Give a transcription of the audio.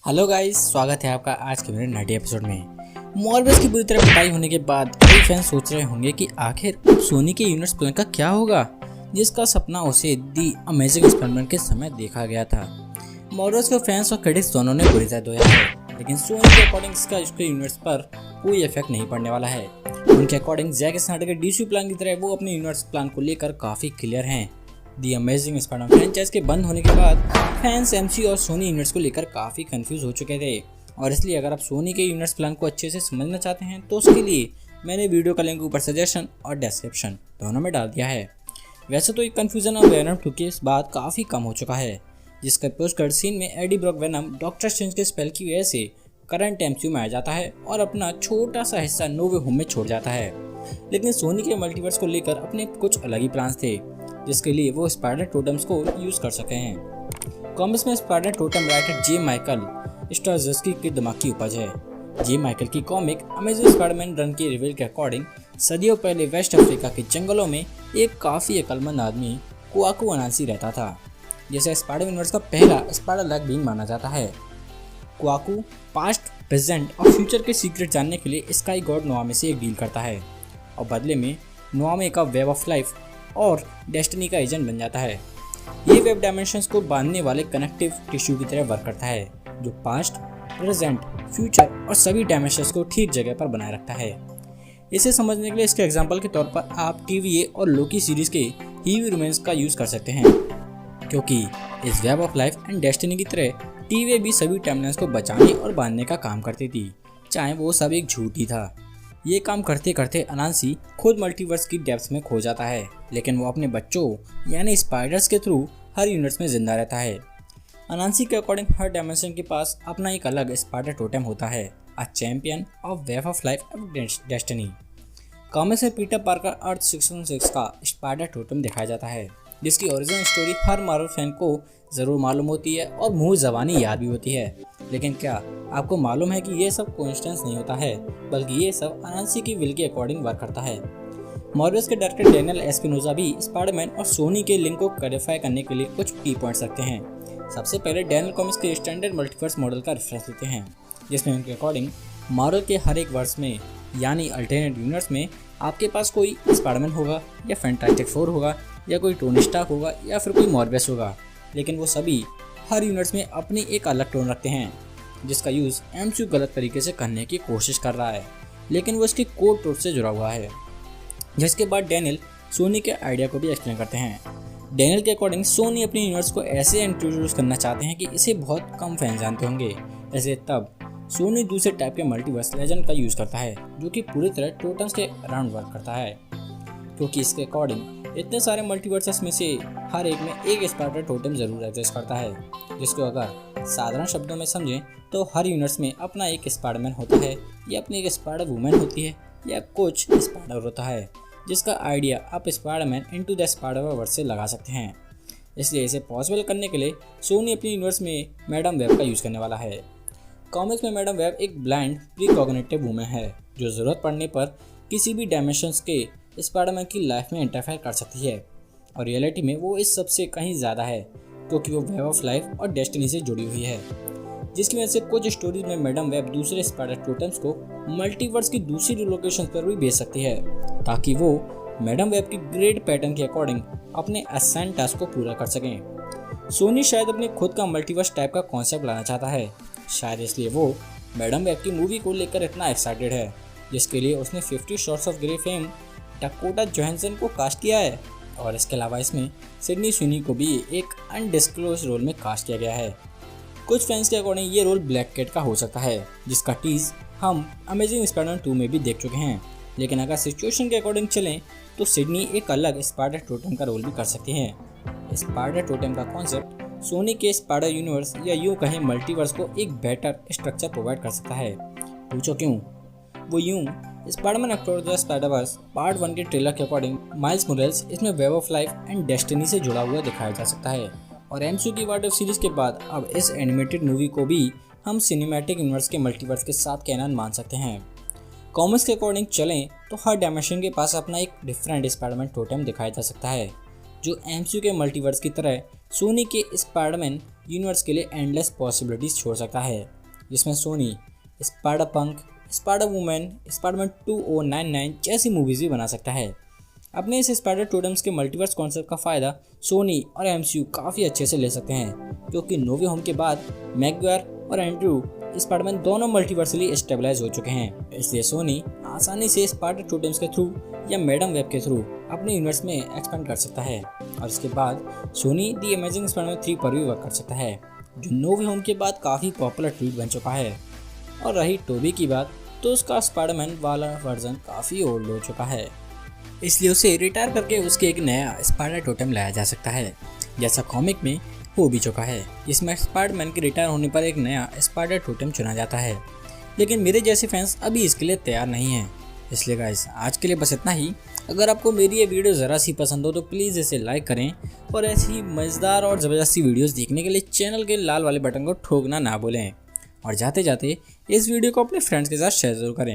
Hello guys, स्वागत है आपका आज के मेरे नए एपिसोड में। मॉर्बियस की बुरी तरह पिटाई होने के बाद कई फैंस सोच रहे होंगे कि आखिर सोनी के यूनिवर्स प्लान का क्या होगा, जिसका सपना उसे दी अमेजिंग स्पाइडरमैन के समय देखा गया था। मॉर्बियस के फैंस और क्रिटिक्स दोनों ने बुरी तरह धोया है, लेकिन सोनी के अकॉर्डिंग इसका उसके यूनिवर्स पर कोई इफेक्ट नहीं पड़ने वाला है। उनके अकॉर्डिंग जैक स्नाइडर के डीसी प्लान की तरह वो अपने यूनिवर्स प्लान को लेकर काफ़ी क्लियर हैं। दी अमेजिंग स्पाइडरमैन फ्रेंचाइज के बंद होने के बाद फैंस एमसी और सोनी यूनिवर्स को लेकर काफ़ी कंफ्यूज हो चुके थे, और इसलिए अगर आप सोनी के यूनिवर्स प्लान को अच्छे से समझना चाहते हैं तो उसके लिए मैंने वीडियो का लिंक ऊपर सजेशन और डिस्क्रिप्शन दोनों में डाल दिया है। वैसे तो ये कन्फ्यूजन अब वेनम 2 के बाद काफ़ी कम हो चुका है, जिसका पोस्ट क्रेडिट सीन में Eddie Brock venom doctor strange के स्पेल की वजह से करंट एमसीयू में आ जाता है और अपना छोटा सा हिस्सा नो वे होम में छोड़ जाता है। लेकिन सोनी के मल्टीवर्स को लेकर अपने कुछ अलग ही प्लान्स थे, जिसके लिए वो स्पाइडर टोटम्स को यूज कर सके हैं। कॉमिक्स में spider totem writer J Michael स्ट्राजस्की के दिमाग की उपज है। जे माइकल की कॉमिक अमेजिंग स्पाइडरमैन रन के रिवील के अकॉर्डिंग सदियों पहले वेस्ट अफ्रीका के जंगलों में एक काफ़ी अक्लमंद आदमी क्वाकू अनांसी रहता था, जिसे स्पाइडर यूनिवर्स का पहला स्पाइडर लाइक बीइंग माना जाता है। क्वाकू पास्ट, प्रेजेंट और फ्यूचर के सीक्रेट जानने के लिए स्काई गॉड नोआमे से एक डील करता है और बदले में नोआमे का वेब ऑफ लाइफ और डेस्टिनी का एजेंट बन जाता है। ये वेब डायमेंशंस को बांधने वाले कनेक्टिव टिश्यू की तरह वर्क करता है, जो पास्ट, प्रेजेंट, फ्यूचर और सभी डायमेंशंस को ठीक जगह पर बनाए रखता है। इसे समझने के लिए इसके एग्जांपल के तौर पर आप TVA और लोकी सीरीज के हीवी रोमांस का यूज कर सकते हैं, क्योंकि इस web of life and destiny की तरह TVA भी सभी टाइमलाइंस को बचाने और बांधने का काम करती थी, चाहे वो सब एक झूठ ही था। ये काम करते करते अनांसी खुद मल्टीवर्स की डेप्थ्स में खो जाता है, लेकिन वो अपने बच्चों यानी स्पाइडर्स के थ्रू हर यूनिवर्स में जिंदा रहता है। अनांसी के अकॉर्डिंग हर डायमेंशन के पास अपना एक अलग स्पाइडर टोटेम होता है, a champion of web of life and destiny. Comics में पीटर पार्कर अर्थ 616 का स्पाइडर टोटेम दिखाया जाता है, जिसकी ओरिजिनल स्टोरी हर मार्वल फैन को ज़रूर मालूम होती है और मुँह ज़बानी याद भी होती है। लेकिन क्या आपको मालूम है कि ये सब कोइंसिडेंस नहीं होता है, बल्कि ये सब अनांसी की विल के अकॉर्डिंग वर्क करता है। मॉर्बियस के डायरेक्टर डैनियल एस्पिनोजा भी स्पाइडरमैन और सोनी के लिंक को क्लैरिफाई करने के लिए कुछ की पॉइंट्स रखते हैं। सबसे पहले डैनियल कॉमिक्स के स्टैंडर्ड मल्टीवर्स मॉडल का रेफरेंस लेते हैं, जिसमें उनके अकॉर्डिंग मार्वल के हर एक वर्स में यानी अल्टरनेट यूनिवर्स में आपके पास कोई स्पाइडरमैन होगा या फैंटास्टिक फोर होगा या कोई टोनी स्टार्क होगा या फिर कोई मॉर्बियस होगा, लेकिन वो सभी हर यूनिवर्स में अपनी एक अलग टोन रखते हैं, जिसका यूज़ एमसीयू गलत तरीके से करने की कोशिश कर रहा है, लेकिन वो इसके कोड टोट से जुड़ा हुआ है। जिसके बाद डैनियल सोनी के आइडिया को भी एक्सप्लेन करते हैं। डैनियल के अकॉर्डिंग सोनी अपने यूनिवर्स को ऐसे इंट्रोड्यूस करना चाहते हैं कि इसे बहुत कम फैन जानते होंगे। ऐसे तब सोनी दूसरे टाइप के मल्टीवर्स लेजेंड का यूज़ करता है, जो कि पूरी तरह टोटम्स के अराउंड वर्क करता है, क्योंकि इसके अकॉर्डिंग इतने सारे मल्टीवर्सेस में से हर एक में एक स्पाइडर टोटेम जरूर एग्जिस्ट करता है, जिसको अगर साधारण शब्दों में समझें तो हर यूनिवर्स में अपना एक स्पाइडरमैन होता है या अपनी एक स्पाइडर वुमेन होती है या कुछ स्पाइडर होता है, जिसका आइडिया आप स्पाइडरमैन इनटू द स्पाइडरवर्स से लगा सकते हैं। इसलिए इसे पॉसिबल करने के लिए सोनी अपनी यूनिवर्स में मैडम वेब का यूज़ करने वाला है। कॉमिक्स में मैडम वेब एक ब्लाइंड प्रीकॉग्निटिव वुमेन है, जो ज़रूरत पड़ने पर किसी भी डायमेंशंस के स्पाइडरमैन की लाइफ में इंटरफेयर कर सकती है, और रियलिटी में वो इस सबसे कहीं ज़्यादा है, क्योंकि वो वेब ऑफ लाइफ और डेस्टिनी से जुड़ी हुई है। जिसकी वजह से कुछ स्टोरीज में मैडम वेब दूसरे स्पाइडर टोटेम्स को मल्टीवर्स की दूसरी लोकेशन पर भी भेज सकती है, ताकि वो मैडम वेब की ग्रेड पैटर्न के अकॉर्डिंग अपने असाइन टास्क को पूरा कर सकें। सोनी शायद अपने खुद का मल्टीवर्स टाइप का कॉन्सेप्ट लाना चाहता है, शायद इसलिए वो मैडम वेब की मूवी को लेकर इतना एक्साइटेड है, जिसके लिए उसने 50 shots of grey fame Dakota Johansson को कास्ट किया है, और इसके अलावा इसमें सिडनी स्विनी को भी एक अनडिस्क्लोज रोल में कास्ट किया गया है। कुछ फैंस के अकॉर्डिंग ये रोल ब्लैक कैट का हो सकता है, जिसका टीज हम अमेजिंग स्पाइडरमैन 2 में भी देख चुके हैं। लेकिन अगर सिचुएशन के अकॉर्डिंग चलें तो सिडनी एक अलग स्पाइडर टोटेम का रोल भी कर सकती हैं। स्पाइडर टोटेम का कॉन्सेप्ट सोनी के स्पाइडर यूनिवर्स या यूँ कहें मल्टीवर्स को एक बेटर स्ट्रक्चर प्रोवाइड कर सकता है। पूछो क्यों? वो यूँ Spiderman across the Spider-Verse part 1 के ट्रेलर के अकॉर्डिंग माइल्स मोरेल्स इसमें web of life and destiny से जुड़ा हुआ दिखाया जा सकता है, और एमसीयू की व्हाट इफ सीरीज के बाद अब इस एनिमेटेड मूवी को भी हम सिनेमैटिक यूनिवर्स के मल्टीवर्स के साथ कैनन मान सकते हैं। कॉमिक्स के अकॉर्डिंग चलें तो हर डायमेंशन के पास अपना एक डिफरेंट स्पाइडरमैन टोटेम दिखाया जा सकता है, जो एमसीयू के मल्टीवर्स की तरह सोनी के स्पाइडरमैन यूनिवर्स के लिए एंडलेस पॉसिबिलिटीज छोड़ सकता है, जिसमें सोनी स्पाइडर पंक, स्पाइडर वुमेन, स्पाइडरमैन 2099 जैसी मूवीज भी बना सकता है। अपने इस स्पाइडर टोटम्स के मल्टीवर्स कॉन्सेप्ट का फायदा सोनी और एमसीयू काफ़ी अच्छे से ले सकते हैं, क्योंकि नो वे होम के बाद मैगवायर और एंड्रू स्पाइडरमैन दोनों मल्टीवर्सली स्टेबलाइज हो चुके हैं। इसलिए सोनी आसानी से स्पाइडर टोटम्स के थ्रू या मैडम वेब के थ्रू अपने यूनिवर्स में एक्सपेंड कर सकता है, और इसके बाद सोनी दी अमेजिंग स्पाइडरमैन 3 पर भी वर्क कर सकता है, जो नो वे होम के बाद काफ़ी पॉपुलर ट्वीट बन चुका है। और रही टोबी की बात, तो उसका स्पाइडरमैन वाला वर्जन काफ़ी ओल्ड हो चुका है, इसलिए उसे रिटायर करके उसके एक नया स्पाइडर टोटम लाया जा सकता है, जैसा कॉमिक में हो भी चुका है। इसमें स्पाइडरमैन के रिटायर होने पर एक नया स्पाइडर टोटम चुना जाता है, लेकिन मेरे जैसे फैंस अभी इसके लिए तैयार नहीं हैं। इसलिए गाइस, आज के लिए बस इतना ही। अगर आपको मेरी ये वीडियो ज़रा सी पसंद हो तो प्लीज़ इसे लाइक करें, और ऐसी मज़ेदार और ज़बरदस्ती वीडियोस देखने के लिए चैनल के लाल वाले बटन को ठोकना ना भूलें, और जाते जाते इस वीडियो को अपने फ्रेंड्स के साथ शेयर जरूर करें।